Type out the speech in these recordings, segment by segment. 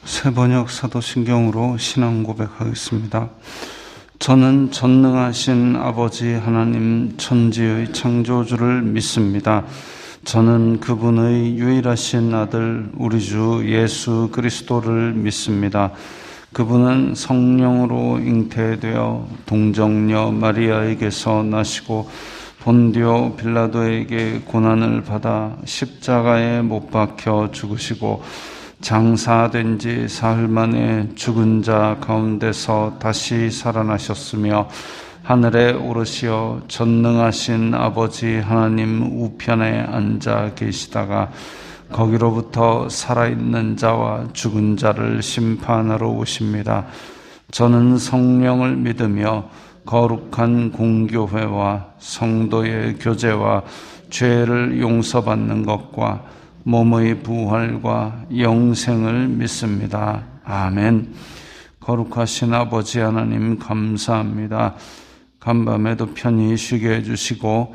새번역 사도신경으로 신앙 고백하겠습니다. 저는 전능하신 아버지 하나님 천지의 창조주를 믿습니다. 저는 그분의 유일하신 아들 우리 주 예수 그리스도를 믿습니다. 그분은 성령으로 잉태되어 동정녀 마리아에게서 나시고 본디오 빌라도에게 고난을 받아 십자가에 못 박혀 죽으시고 장사된 지 사흘 만에 죽은 자 가운데서 다시 살아나셨으며 하늘에 오르시어 전능하신 아버지 하나님 우편에 앉아 계시다가 거기로부터 살아있는 자와 죽은 자를 심판하러 오십니다. 저는 성령을 믿으며 거룩한 공교회와 성도의 교제와 죄를 용서받는 것과 몸의 부활과 영생을 믿습니다. 아멘. 거룩하신 아버지 하나님 감사합니다. 간밤에도 편히 쉬게 해주시고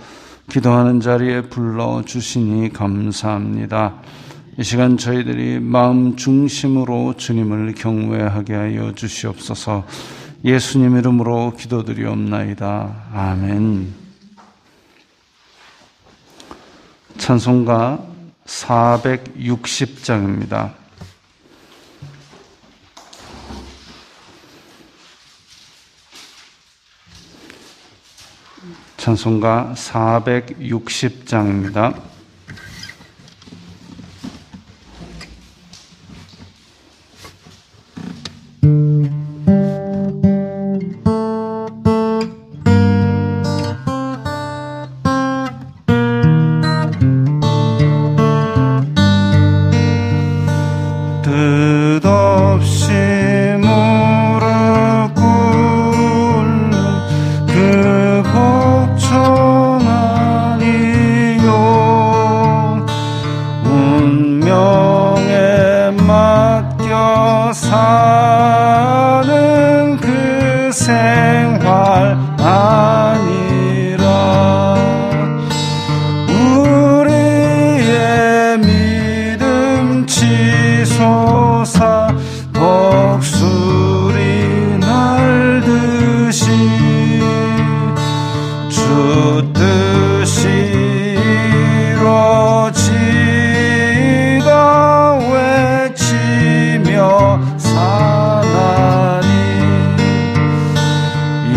기도하는 자리에 불러주시니 감사합니다. 이 시간 저희들이 마음 중심으로 주님을 경외하게 하여 주시옵소서. 예수님 이름으로 기도드리옵나이다. 아멘. 찬송가 460장입니다. 찬송가 460장입니다.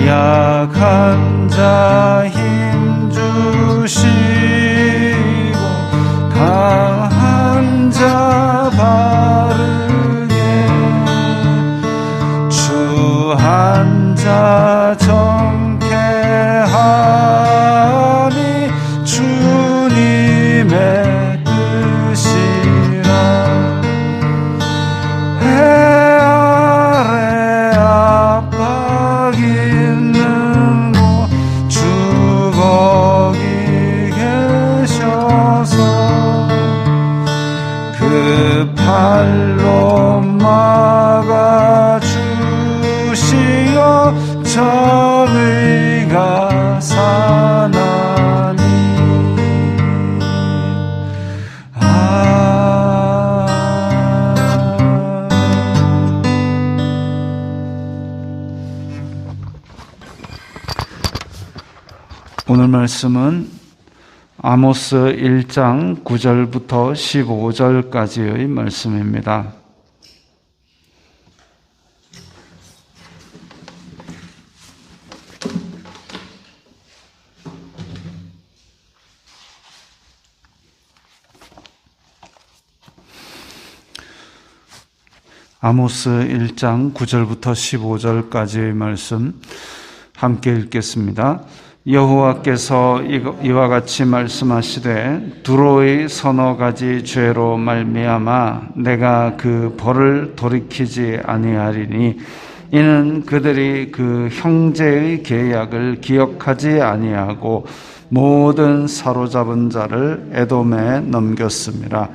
약한 자 힘 주시고 강한 자 바르게 추한 자 정케 하니 주님의 뜻이라. 해 아래 압박 있는 곳 주 거기 계셔서 그 팔로 막아 주시어 정의가 사나니. 오늘 말씀은 아모스 1장 9절부터 15절까지의 말씀입니다. 아모스 1장 9절부터 15절까지의 말씀 함께 읽겠습니다. 여호와께서 이와 같이 말씀하시되 두로의 서너 가지 죄로 말미암아 내가 그 벌을 돌이키지 아니하리니 이는 그들이 그 형제의 계약을 기억하지 아니하고 모든 사로잡은 자를 에돔에 넘겼습니다.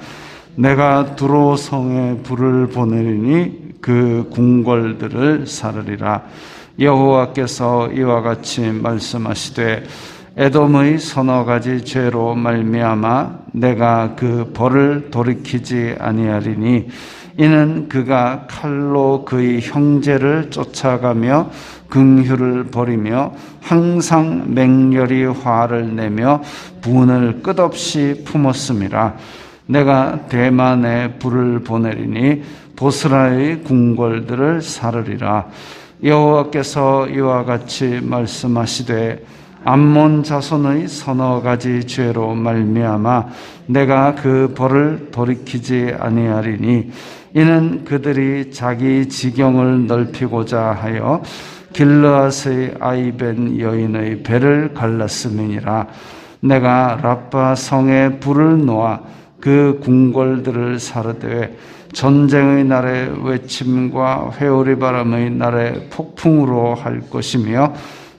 내가 두로 성에 불을 보내리니 그 궁궐들을 사르리라. 여호와께서 이와 같이 말씀하시되 에돔의 서너 가지 죄로 말미암아 내가 그 벌을 돌이키지 아니하리니 이는 그가 칼로 그의 형제를 쫓아가며 긍휼을 버리며 항상 맹렬히 화를 내며 분을 끝없이 품었음이라. 내가 대만에 불을 보내리니 보스라의 궁궐들을 사르리라. 여호와께서 이와 같이 말씀하시되 암몬 자손의 서너 가지 죄로 말미암아 내가 그 벌을 돌이키지 아니하리니 이는 그들이 자기 지경을 넓히고자 하여 길르앗의 아이벤 여인의 배를 갈랐음이니라. 내가 라빠 성에 불을 놓아 그 궁궐들을 사르되 전쟁의 날에 외침과 회오리 바람의 날에 폭풍으로 할 것이며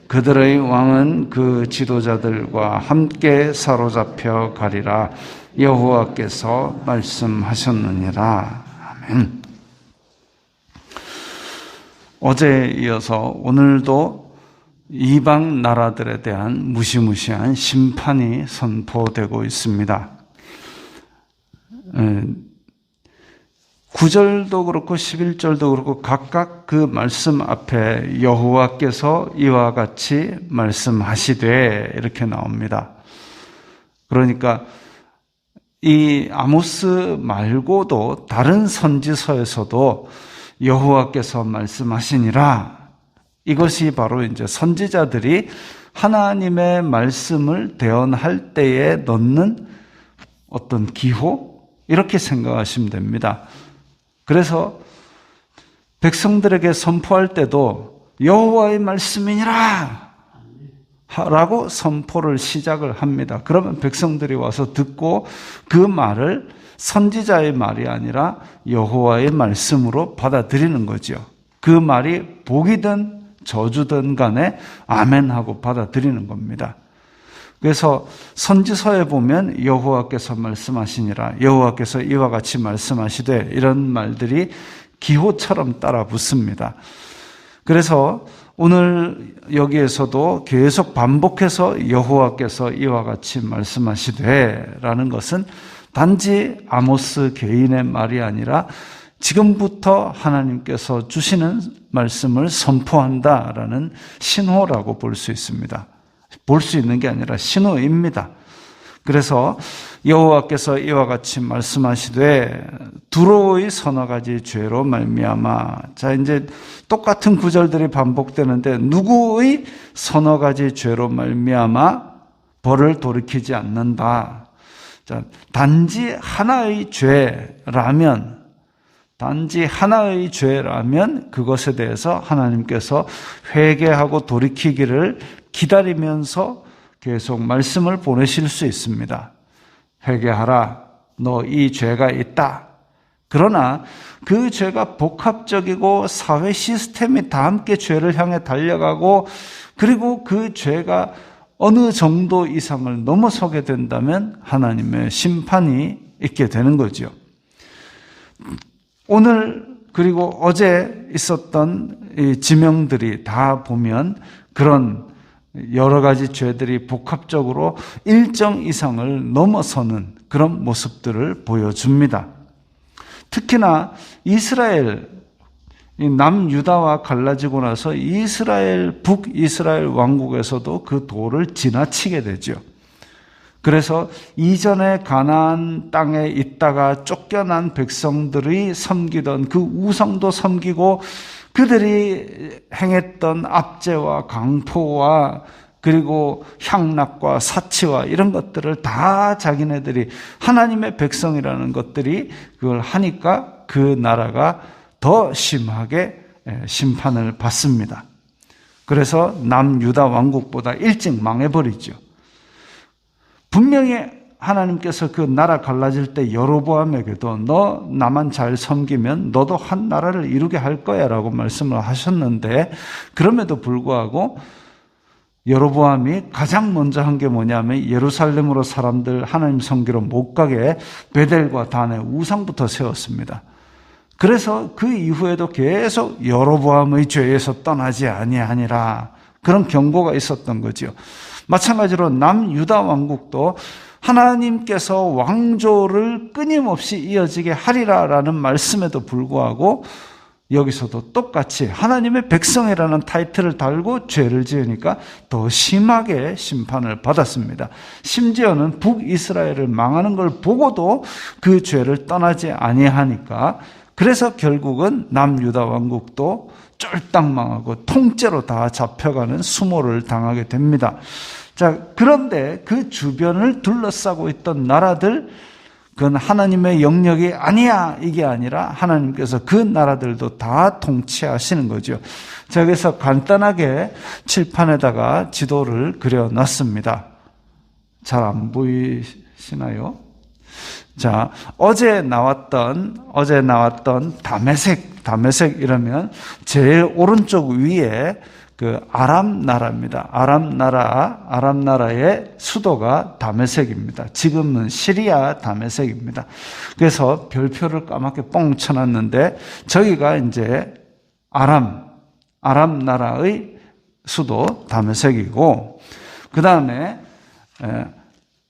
그들의 왕은 그 지도자들과 함께 사로잡혀 가리라. 여호와께서 말씀하셨느니라. 아멘. 어제에 이어서 오늘도 이방 나라들에 대한 무시무시한 심판이 선포되고 있습니다. 9절도 그렇고 11절도 그렇고 각각 그 말씀 앞에 여호와께서 이와 같이 말씀하시되 이렇게 나옵니다. 그러니까 이 아모스 말고도 다른 선지서에서도 여호와께서 말씀하시니라. 이것이 바로 이제 선지자들이 하나님의 말씀을 대언할 때에 넣는 어떤 기호? 이렇게 생각하시면 됩니다. 그래서 백성들에게 선포할 때도 여호와의 말씀이니라 라고 선포를 시작을 합니다. 그러면 백성들이 와서 듣고 그 말을 선지자의 말이 아니라 여호와의 말씀으로 받아들이는 거죠. 그 말이 복이든 저주든 간에 아멘하고 받아들이는 겁니다. 그래서 선지서에 보면 여호와께서 말씀하시니라, 여호와께서 이와 같이 말씀하시되 이런 말들이 기호처럼 따라 붙습니다. 그래서 오늘 여기에서도 계속 반복해서 여호와께서 이와 같이 말씀하시되 라는 것은 단지 아모스 개인의 말이 아니라 지금부터 하나님께서 주시는 말씀을 선포한다라는 신호라고 볼 수 있습니다. 볼 수 있는 게 아니라 신호입니다. 그래서 여호와께서 이와 같이 말씀하시되 두로의 서너 가지 죄로 말미암아. 자, 이제 똑같은 구절들이 반복되는데 누구의 서너 가지 죄로 말미암아 벌을 돌이키지 않는다. 자, 단지 하나의 죄라면 그것에 대해서 하나님께서 회개하고 돌이키기를 기다리면서 계속 말씀을 보내실 수 있습니다. 회개하라. 너 이 죄가 있다. 그러나 그 죄가 복합적이고 사회 시스템이 다 함께 죄를 향해 달려가고 그리고 그 죄가 어느 정도 이상을 넘어서게 된다면 하나님의 심판이 있게 되는 거죠. 오늘 그리고 어제 있었던 이 지명들이 다 보면 그런 여러 가지 죄들이 복합적으로 일정 이상을 넘어서는 그런 모습들을 보여줍니다. 특히나 이스라엘, 남유다와 갈라지고 나서 북이스라엘 왕국에서도 그 도를 지나치게 되죠. 그래서 이전에 가나안 땅에 있다가 쫓겨난 백성들이 섬기던 그 우상도 섬기고 그들이 행했던 압제와 강포와 그리고 향락과 사치와 이런 것들을 다 자기네들이 하나님의 백성이라는 것들이 그걸 하니까 그 나라가 더 심하게 심판을 받습니다. 그래서 남유다 왕국보다 일찍 망해버리죠. 분명히 하나님께서 그 나라 갈라질 때 여로보암에게도 너 나만 잘 섬기면 너도 한 나라를 이루게 할 거야 라고 말씀을 하셨는데 그럼에도 불구하고 여로보암이 가장 먼저 한 게 뭐냐면 예루살렘으로 사람들 하나님 섬기러 못 가게 베델과 단의 우상부터 세웠습니다. 그래서 그 이후에도 계속 여로보암의 죄에서 떠나지 아니하니라 그런 경고가 있었던 거죠. 마찬가지로 남유다 왕국도 하나님께서 왕조를 끊임없이 이어지게 하리라라는 말씀에도 불구하고 여기서도 똑같이 하나님의 백성이라는 타이틀을 달고 죄를 지으니까 더 심하게 심판을 받았습니다. 심지어는 북이스라엘을 망하는 걸 보고도 그 죄를 떠나지 아니하니까 그래서 결국은 남유다 왕국도 쫄딱 망하고 통째로 다 잡혀가는 수모를 당하게 됩니다. 자, 그런데 그 주변을 둘러싸고 있던 나라들, 그건 하나님의 영역이 아니야, 이게 아니라 하나님께서 그 나라들도 다 통치하시는 거죠. 자, 그래서 간단하게 칠판에다가 지도를 그려놨습니다. 잘 안 보이시나요? 자, 어제 나왔던 다메섹 이러면 제일 오른쪽 위에 그 아람 나라입니다. 아람 나라의 수도가 다메섹입니다. 지금은 시리아 다메섹입니다. 그래서 별표를 까맣게 뻥 쳐놨는데 저기가 이제 아람 나라의 수도 다메섹이고 그 다음에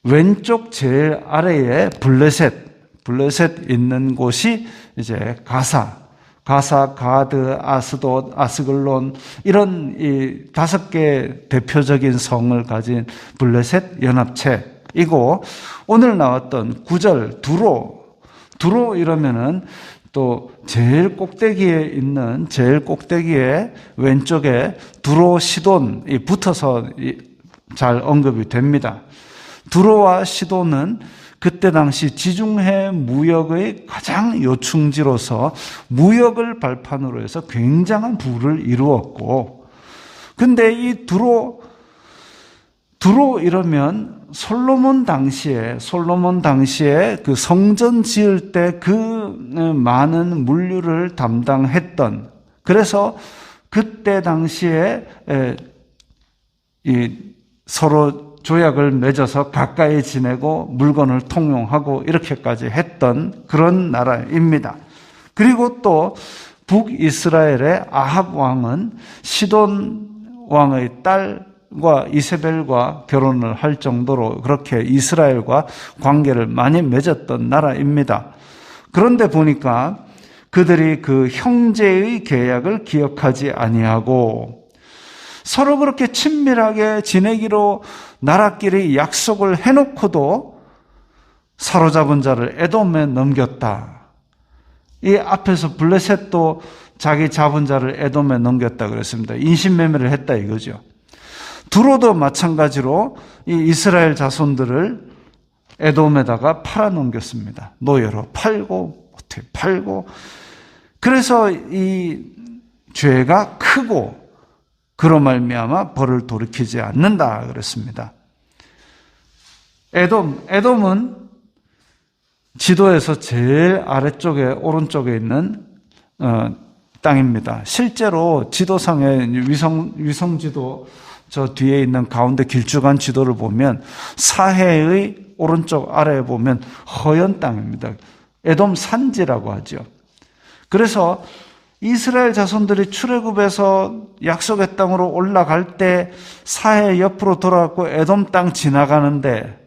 왼쪽 제일 아래에 블레셋 있는 곳이 이제 가사, 가드, 아스돗, 아스글론 이런 이 5개 대표적인 성을 가진 블레셋 연합체이고 오늘 나왔던 9절 두로 이러면은 또 제일 꼭대기에 왼쪽에 두로 시돈이 붙어서 잘 언급이 됩니다. 두로와 시돈은 그때 당시 지중해 무역의 가장 요충지로서 무역을 발판으로 해서 굉장한 부를 이루었고, 근데 이 두로 이러면 솔로몬 당시에 그 성전 지을 때 그 많은 물류를 담당했던, 그래서 그때 당시에 이 서로 조약을 맺어서 가까이 지내고 물건을 통용하고 이렇게까지 했던 그런 나라입니다. 그리고 또 북이스라엘의 아합 왕은 시돈 왕의 딸과 이세벨과 결혼을 할 정도로 그렇게 이스라엘과 관계를 많이 맺었던 나라입니다. 그런데 보니까 그들이 그 형제의 계약을 기억하지 아니하고 서로 그렇게 친밀하게 지내기로 나라끼리 약속을 해놓고도 사로잡은 자를 에돔에 넘겼다. 이 앞에서 블레셋도 자기 잡은 자를 에돔에 넘겼다 그랬습니다. 인신매매를 했다 이거죠. 두로도 마찬가지로 이 이스라엘 자손들을 에돔에다가 팔아넘겼습니다. 노예로 팔고 그래서 이 죄가 크고 그로 말미암아 벌을 돌이키지 않는다 그랬습니다. 에돔은 지도에서 제일 아래쪽에 오른쪽에 있는 땅입니다. 실제로 지도상의 위성 지도 저 뒤에 있는 가운데 길쭉한 지도를 보면 사해의 오른쪽 아래에 보면 허연 땅입니다. 에돔 산지라고 하죠. 그래서 이스라엘 자손들이 출애굽에서 약속의 땅으로 올라갈 때 사해 옆으로 돌아가고 에돔 땅 지나가는데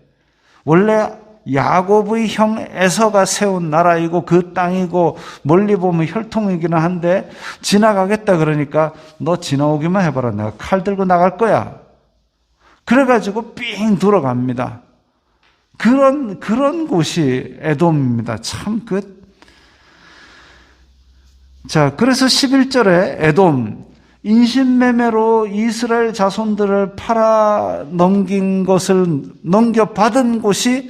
원래 야곱의 형 에서가 세운 나라이고 그 땅이고 멀리 보면 혈통이기는 한데 지나가겠다 그러니까 너 지나오기만 해봐라. 내가 칼 들고 나갈 거야. 그래가지고 삥 들어갑니다. 그런 곳이 에돔입니다. 참 자, 그래서 11절에 에돔, 인신매매로 이스라엘 자손들을 팔아 넘긴 것을 넘겨받은 곳이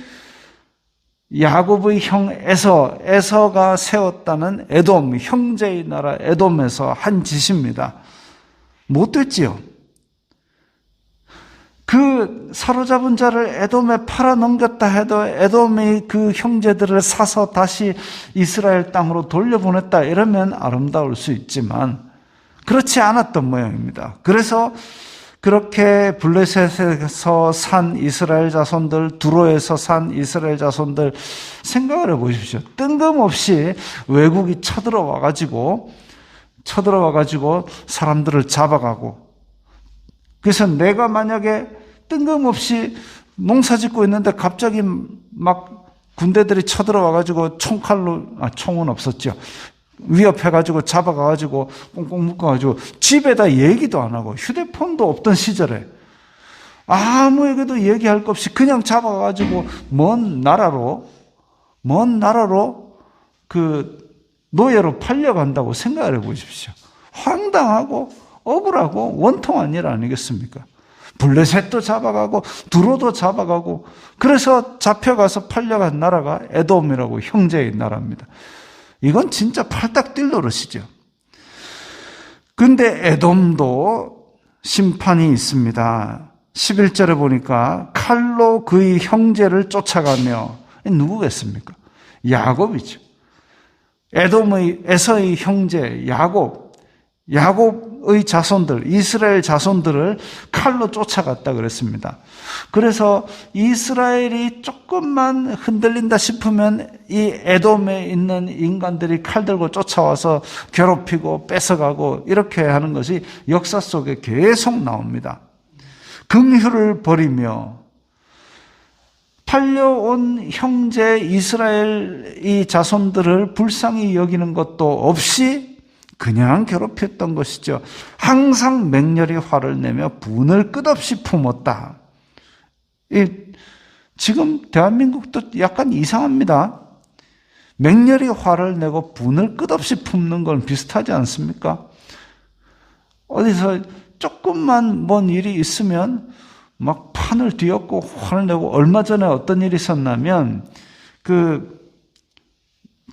야곱의 형 에서가 세웠다는 에돔, 형제의 나라 에돔에서 한 짓입니다. 못 됐지요. 그 사로잡은 자를 에돔에 팔아 넘겼다 해도 에돔의 그 형제들을 사서 다시 이스라엘 땅으로 돌려보냈다 이러면 아름다울 수 있지만 그렇지 않았던 모양입니다. 그래서 그렇게 블레셋에서 산 이스라엘 자손들, 두로에서 산 이스라엘 자손들 생각을 해보십시오. 뜬금없이 외국이 쳐들어와가지고 사람들을 잡아가고, 그래서 내가 만약에 뜬금없이 농사 짓고 있는데 갑자기 막 군대들이 쳐들어와가지고 총은 없었죠. 위협해가지고 잡아가가지고 꽁꽁 묶어가지고 집에다 얘기도 안 하고 휴대폰도 없던 시절에 아무에게도 얘기할 것 없이 그냥 잡아가지고 먼 나라로 그 노예로 팔려간다고 생각을 해보십시오. 황당하고 억울하고 원통한 일 아니겠습니까? 블레셋도 잡아가고 두로도 잡아가고 그래서 잡혀가서 팔려간 나라가 에돔이라고 형제의 나라입니다. 이건 진짜 팔딱 뛸 노릇이죠. 근데 에돔도 심판이 있습니다. 11절에 보니까 칼로 그의 형제를 쫓아가며 누구겠습니까? 야곱이죠. 에서의 형제 야곱의 자손들, 이스라엘 자손들을 칼로 쫓아갔다 그랬습니다. 그래서 이스라엘이 조금만 흔들린다 싶으면 이 에돔에 있는 인간들이 칼 들고 쫓아와서 괴롭히고 뺏어가고 이렇게 하는 것이 역사 속에 계속 나옵니다. 긍휼을 버리며 팔려온 형제 이스라엘의 자손들을 불쌍히 여기는 것도 없이 그냥 괴롭혔던 것이죠. 항상 맹렬히 화를 내며 분을 끝없이 품었다. 지금 대한민국도 약간 이상합니다. 맹렬히 화를 내고 분을 끝없이 품는 건 비슷하지 않습니까? 어디서 조금만 뭔 일이 있으면 막 판을 뒤엎고 화를 내고 얼마 전에 어떤 일이 있었냐면 그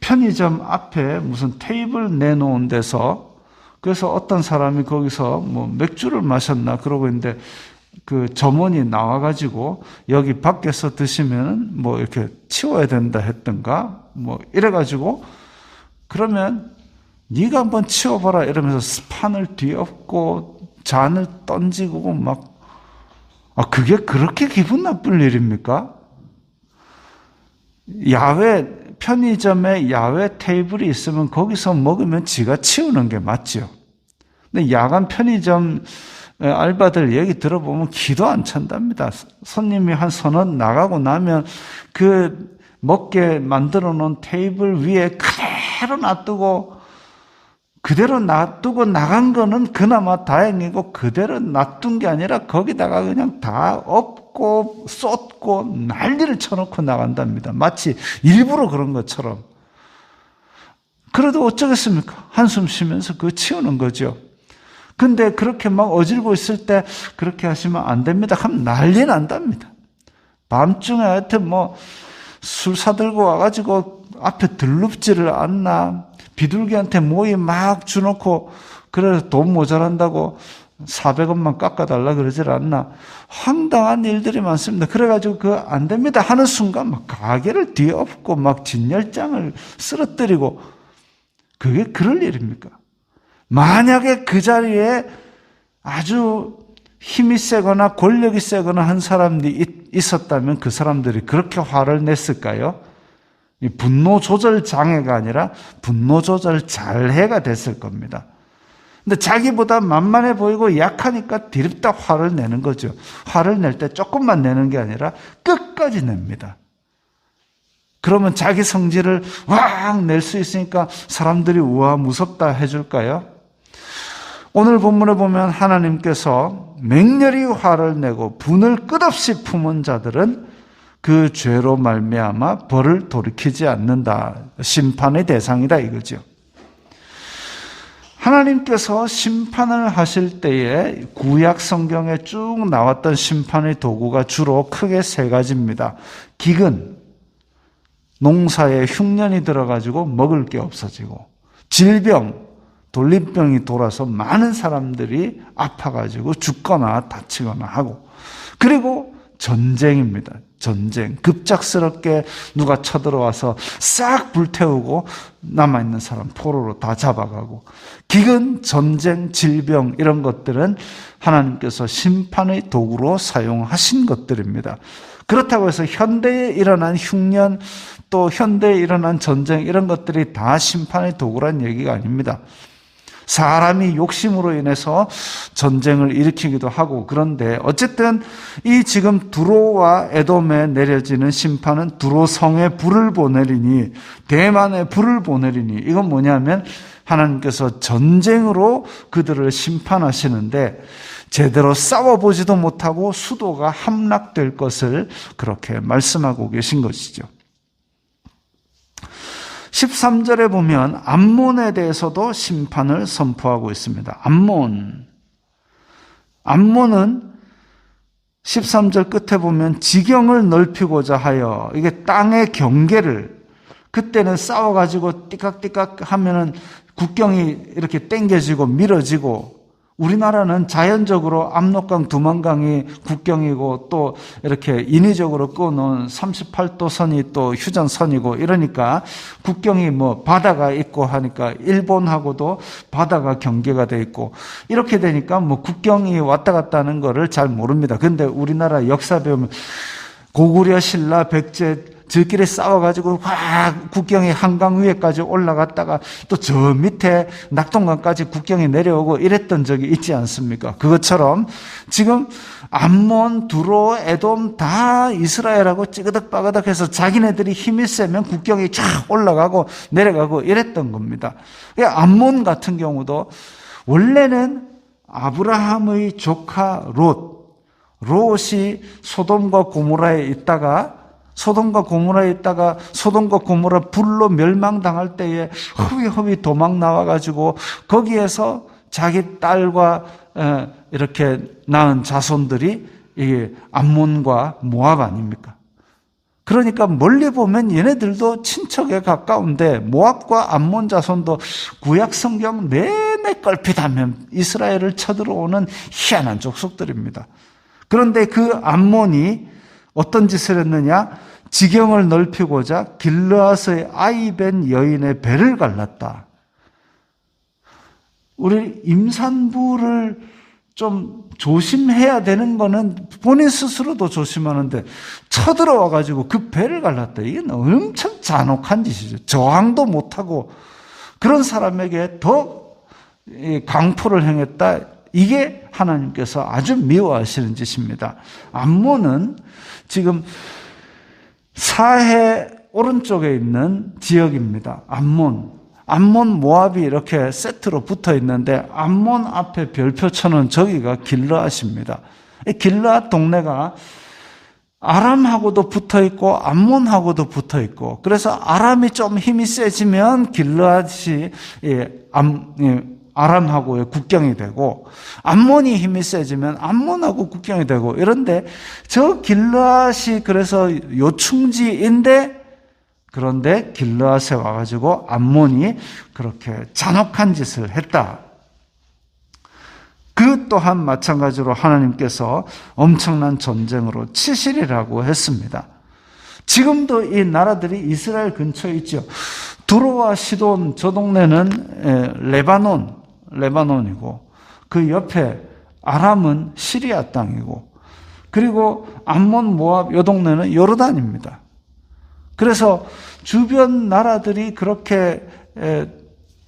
편의점 앞에 무슨 테이블 내놓은 데서 그래서 어떤 사람이 거기서 뭐 맥주를 마셨나 그러고 있는데 그 점원이 나와가지고 여기 밖에서 드시면 뭐 이렇게 치워야 된다 했던가 뭐 이래가지고 그러면 네가 한번 치워봐라 이러면서 판을 뒤엎고 잔을 던지고 막 그게 그렇게 기분 나쁠 일입니까? 편의점에 야외 테이블이 있으면 거기서 먹으면 지가 치우는 게 맞죠. 근데 야간 편의점 알바들 얘기 들어보면 기도 안 찬답니다. 손님이 한 서너 나가고 나면 그 먹게 만들어 놓은 테이블 위에 그대로 놔두고 나간 거는 그나마 다행이고 그대로 놔둔 게 아니라 거기다가 그냥 다 엎고 쏟고 난리를 쳐놓고 나간답니다. 마치 일부러 그런 것처럼. 그래도 어쩌겠습니까? 한숨 쉬면서 그거 치우는 거죠. 근데 그렇게 막 어질고 있을 때 그렇게 하시면 안 됩니다. 하면 난리 난답니다. 밤중에 하여튼 뭐 술 사들고 와가지고 앞에 들눕지를 않나. 비둘기한테 모이 막 주놓고 그래서 돈 모자란다고 400원만 깎아달라 그러질 않나. 황당한 일들이 많습니다. 그래가지고 그거 안 됩니다 하는 순간 막 가게를 뒤엎고 막 진열장을 쓰러뜨리고 그게 그럴 일입니까? 만약에 그 자리에 아주 힘이 세거나 권력이 세거나 한 사람들이 있었다면 그 사람들이 그렇게 화를 냈을까요? 분노 조절 장애가 아니라 분노 조절 잘해가 됐을 겁니다. 근데 자기보다 만만해 보이고 약하니까 디립다 화를 내는 거죠. 화를 낼 때 조금만 내는 게 아니라 끝까지 냅니다. 그러면 자기 성질을 왕 낼 수 있으니까 사람들이 우와 무섭다 해줄까요? 오늘 본문에 보면 하나님께서 맹렬히 화를 내고 분을 끝없이 품은 자들은 그 죄로 말미암아 벌을 돌이키지 않는다. 심판의 대상이다 이거죠. 하나님께서 심판을 하실 때에 구약 성경에 쭉 나왔던 심판의 도구가 주로 크게 세 가지입니다. 기근, 농사에 흉년이 들어가지고 먹을 게 없어지고, 질병, 돌림병이 돌아서 많은 사람들이 아파가지고 죽거나 다치거나 하고, 그리고 전쟁입니다. 전쟁. 급작스럽게 누가 쳐들어와서 싹 불태우고 남아있는 사람 포로로 다 잡아가고. 기근, 전쟁, 질병 이런 것들은 하나님께서 심판의 도구로 사용하신 것들입니다. 그렇다고 해서 현대에 일어난 흉년 또 현대에 일어난 전쟁 이런 것들이 다 심판의 도구란 얘기가 아닙니다. 사람이 욕심으로 인해서 전쟁을 일으키기도 하고, 그런데 어쨌든 이 지금 두로와 에돔에 내려지는 심판은 두로성에 불을 보내리니, 대만에 불을 보내리니, 이건 뭐냐면 하나님께서 전쟁으로 그들을 심판하시는데 제대로 싸워보지도 못하고 수도가 함락될 것을 그렇게 말씀하고 계신 것이죠. 13절에 보면 암몬에 대해서도 심판을 선포하고 있습니다. 암몬은 13절 끝에 보면 지경을 넓히고자 하여, 이게 땅의 경계를, 그때는 싸워가지고 띠깍띠깍 하면은 국경이 이렇게 당겨지고 밀어지고, 우리나라는 자연적으로 압록강, 두만강이 국경이고 또 이렇게 인위적으로 끊어놓은 38도 선이 또 휴전선이고, 이러니까 국경이 뭐 바다가 있고 하니까 일본하고도 바다가 경계가 돼 있고, 이렇게 되니까 뭐 국경이 왔다 갔다 하는 거를 잘 모릅니다. 근데 우리나라 역사 배우면 고구려, 신라, 백제 저끼리 싸워가지고 국경이 한강 위에까지 올라갔다가 또 저 밑에 낙동강까지 국경이 내려오고 이랬던 적이 있지 않습니까? 그것처럼 지금 암몬, 두로, 에돔 다 이스라엘하고 찌그덕빠그덕해서 자기네들이 힘이 세면 국경이 쫙 올라가고 내려가고 이랬던 겁니다. 암몬 같은 경우도 원래는 아브라함의 조카 롯이 소돔과 고모라에 있다가 소돔과 고모라 불로 멸망당할 때에 허위허위 도망 나와가지고 거기에서 자기 딸과 이렇게 낳은 자손들이 이게 암몬과 모압 아닙니까? 그러니까 멀리 보면 얘네들도 친척에 가까운데 모압과 암몬 자손도 구약 성경 내내 걸핏하면 이스라엘을 쳐들어오는 희한한 족속들입니다. 그런데 그 암몬이 어떤 짓을 했느냐? 지경을 넓히고자 길르앗의 아이벤 여인의 배를 갈랐다. 우리 임산부를 좀 조심해야 되는 거는 본인 스스로도 조심하는데 쳐들어와가지고 그 배를 갈랐다. 이게 엄청 잔혹한 짓이죠. 저항도 못하고 그런 사람에게 더 강포를 행했다. 이게 하나님께서 아주 미워하시는 짓입니다. 암몬은 지금 사해 오른쪽에 있는 지역입니다. 암몬, 모압이 이렇게 세트로 붙어 있는데 암몬 앞에 별표 쳐놓은 저기가 길르앗입니다. 이 길르앗 동네가 아람하고도 붙어 있고 암몬하고도 붙어 있고, 그래서 아람이 좀 힘이 세지면 길르앗이 아람하고의 국경이 되고, 암몬이 힘이 세지면 암몬하고 국경이 되고, 이런데 저 길르앗이 그래서 요충지인데, 그런데 길르앗에 와가지고 암몬이 그렇게 잔혹한 짓을 했다. 그 또한 마찬가지로 하나님께서 엄청난 전쟁으로 치시리라고 했습니다. 지금도 이 나라들이 이스라엘 근처에 있죠. 두로와 시돈, 저 동네는 레바논이고, 그 옆에 아람은 시리아 땅이고, 그리고 암몬, 모압, 요 동네는 요르단입니다. 그래서 주변 나라들이 그렇게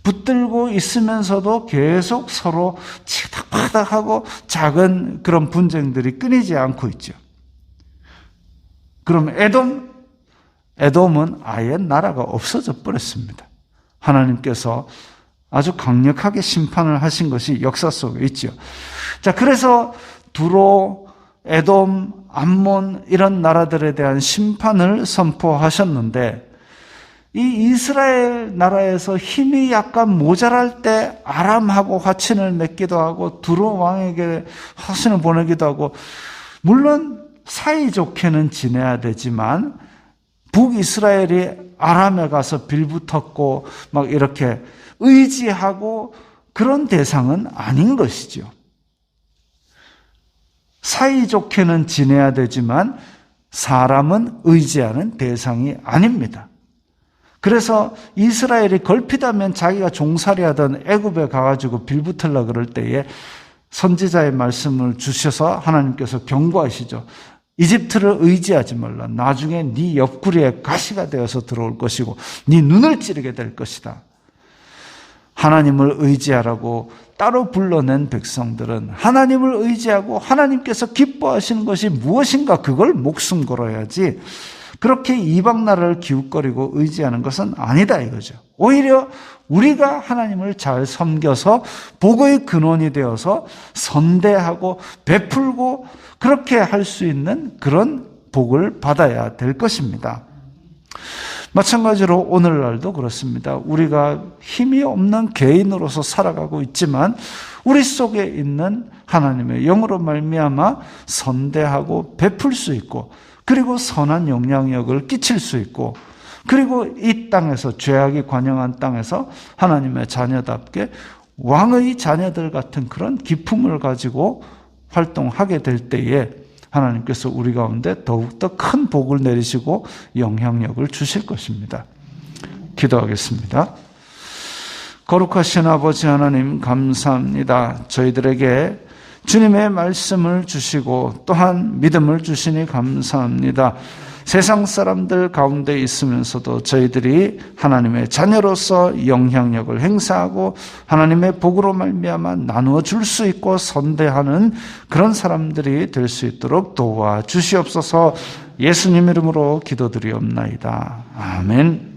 붙들고 있으면서도 계속 서로 치닥파닥하고 작은 그런 분쟁들이 끊이지 않고 있죠. 그럼 에돔은 아예 나라가 없어져 버렸습니다. 하나님께서 아주 강력하게 심판을 하신 것이 역사 속에 있죠. 자, 그래서 두로, 에돔, 암몬 이런 나라들에 대한 심판을 선포하셨는데, 이 이스라엘 나라에서 힘이 약간 모자랄 때 아람하고 화친을 맺기도 하고 두로 왕에게 화신을 보내기도 하고, 물론 사이좋게는 지내야 되지만 북이스라엘이 아람에 가서 빌붙었고 막 이렇게 의지하고 그런 대상은 아닌 것이죠. 사이좋게는 지내야 되지만 사람은 의지하는 대상이 아닙니다. 그래서 이스라엘이 걸핏하면 자기가 종살이 하던 애굽에 가가지고 빌붙으려고 그럴 때에 선지자의 말씀을 주셔서 하나님께서 경고하시죠. 이집트를 의지하지 말라. 나중에 네 옆구리에 가시가 되어서 들어올 것이고 네 눈을 찌르게 될 것이다. 하나님을 의지하라고 따로 불러낸 백성들은 하나님을 의지하고 하나님께서 기뻐하시는 것이 무엇인가 그걸 목숨 걸어야지 그렇게 이방 나라를 기웃거리고 의지하는 것은 아니다 이거죠. 오히려 우리가 하나님을 잘 섬겨서 복의 근원이 되어서 선대하고 베풀고 그렇게 할 수 있는 그런 복을 받아야 될 것입니다. 마찬가지로 오늘날도 그렇습니다. 우리가 힘이 없는 개인으로서 살아가고 있지만 우리 속에 있는 하나님의 영으로 말미암아 선대하고 베풀 수 있고 그리고 선한 영향력을 끼칠 수 있고 그리고 이 땅에서 죄악이 관영한 땅에서 하나님의 자녀답게 왕의 자녀들 같은 그런 기품을 가지고 활동하게 될 때에 하나님께서 우리 가운데 더욱더 큰 복을 내리시고 영향력을 주실 것입니다. 기도하겠습니다. 거룩하신 아버지 하나님 감사합니다. 저희들에게 주님의 말씀을 주시고 또한 믿음을 주시니 감사합니다. 세상 사람들 가운데 있으면서도 저희들이 하나님의 자녀로서 영향력을 행사하고 하나님의 복으로 말미암아 나누어 줄 수 있고 선대하는 그런 사람들이 될 수 있도록 도와주시옵소서. 예수님 이름으로 기도드리옵나이다. 아멘.